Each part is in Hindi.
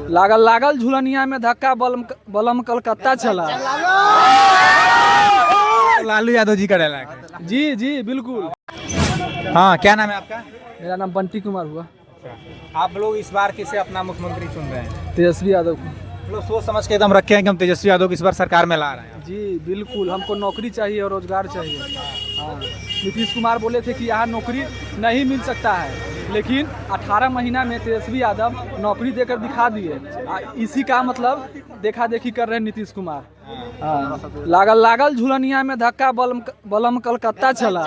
लागल लागल झुलनिया में धक्का बलम कलकत्ता चला। लालू यादव जी का डायलॉग है। जी जी बिल्कुल। हाँ, क्या नाम है आपका? मेरा नाम बंटी कुमार हुआ। आप लोग इस बार किसे अपना मुख्यमंत्री चुन रहे हैं? तेजस्वी यादव को। लोग सोच समझ के एकदम रखे हैं कि हम तेजस्वी यादव को इस बार सरकार में ला रहे हैं। जी बिल्कुल, हमको नौकरी चाहिए और रोजगार चाहिए। हाँ, नीतीश कुमार बोले थे कि यहाँ नौकरी नहीं मिल सकता है, लेकिन 18 महीना में तेजस्वी यादव नौकरी देकर दिखा दिए। इसी का मतलब देखा देखी कर रहे हैं नीतीश कुमार। हाँ, लागल लागल झुलनिया में धक्का बलम कलकत्ता चला।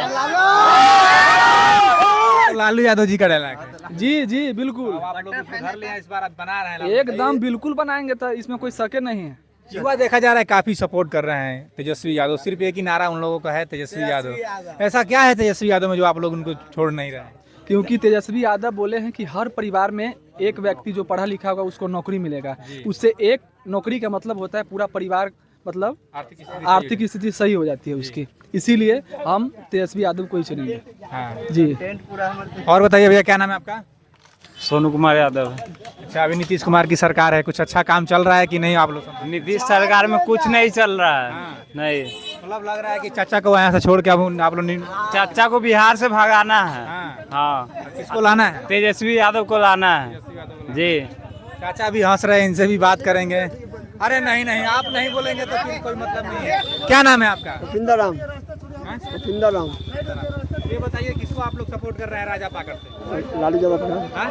लालू यादव जी का डायलॉग है। जी जी बिल्कुल। आप लोग इसको घर ले आए, इस बार आप बना रहे हैं। एकदम बिल्कुल बनाएंगे, तो इसमें कोई शके नहीं है। युवा देखा जा रहा है काफी सपोर्ट कर रहे हैं तेजस्वी यादव। सिर्फ एक ही नारा उन लोगों का है, तेजस्वी यादव। ऐसा क्या है तेजस्वी यादव में जो आप लोग उनको छोड़ नहीं रहे हैं? क्योंकि तेजस्वी यादव बोले हैं कि हर परिवार में एक व्यक्ति जो पढ़ा लिखा होगा उसको नौकरी मिलेगा। उससे एक नौकरी का मतलब होता है पूरा परिवार, मतलब आर्थिक स्थिति सही हो जाती है उसकी। इसीलिए हम तेजस्वी यादव को ही चुनेंगे। हाँ जी। और बताइए भैया, क्या नाम है आपका? सोनू कुमार यादव। अच्छा, अभी नीतीश कुमार की सरकार है, कुछ अच्छा काम चल रहा है कि नहीं आप लोग? नीतीश सरकार में कुछ नहीं चल रहा है। हाँ। नहीं, मतलब लग रहा है कि चाचा को यहाँ से छोड़ के अब आप लोग चाचा को बिहार से भगाना है। हाँ। हाँ, किसको लाना है? तेजस्वी यादव को लाना है। जी। चाचा भी हंस रहे हैं, इनसे भी बात करेंगे। अरे नहीं नहीं, आप नहीं बोलेंगे तो फिर कोई मतलब नहीं है। क्या नाम है आपका? उपिंदर राम। उपिंदर राम। ये बताइए किसको आप लोग सपोर्ट कर रहे हैं राजा पाकर से? लालू यादव का। हाँ?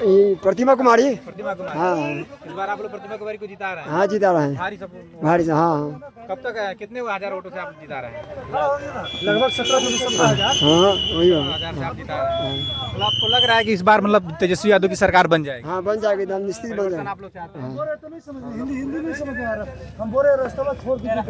ये प्रतिमा कुमारी। प्रतिमा कुमार। हाँ इस बार आप लोग प्रतिमा कुमारी को जिता रहे हैं? हाँ, जिता रहे हैं। भारी सपोर्ट। भारी से। हाँ कब तक है? कितने हजार वोटों से आप जिता रहे हैं? लगभग 17,000। हाँ, वही बात। 17,000 से आप जिता रहे हैं। तो आपको लग रहा है कि इस बार मतलब तेजस्वी यादव की सरकार बन जाएगी? हाँ, बन जाएगी, एकदम निश्चित बन परिवर्तन जाएगी। आप लोग चाहते हैं? हिंदी नहीं समझ आ रहा। हम बोले रास्ता छोड़ दी गाड़ी।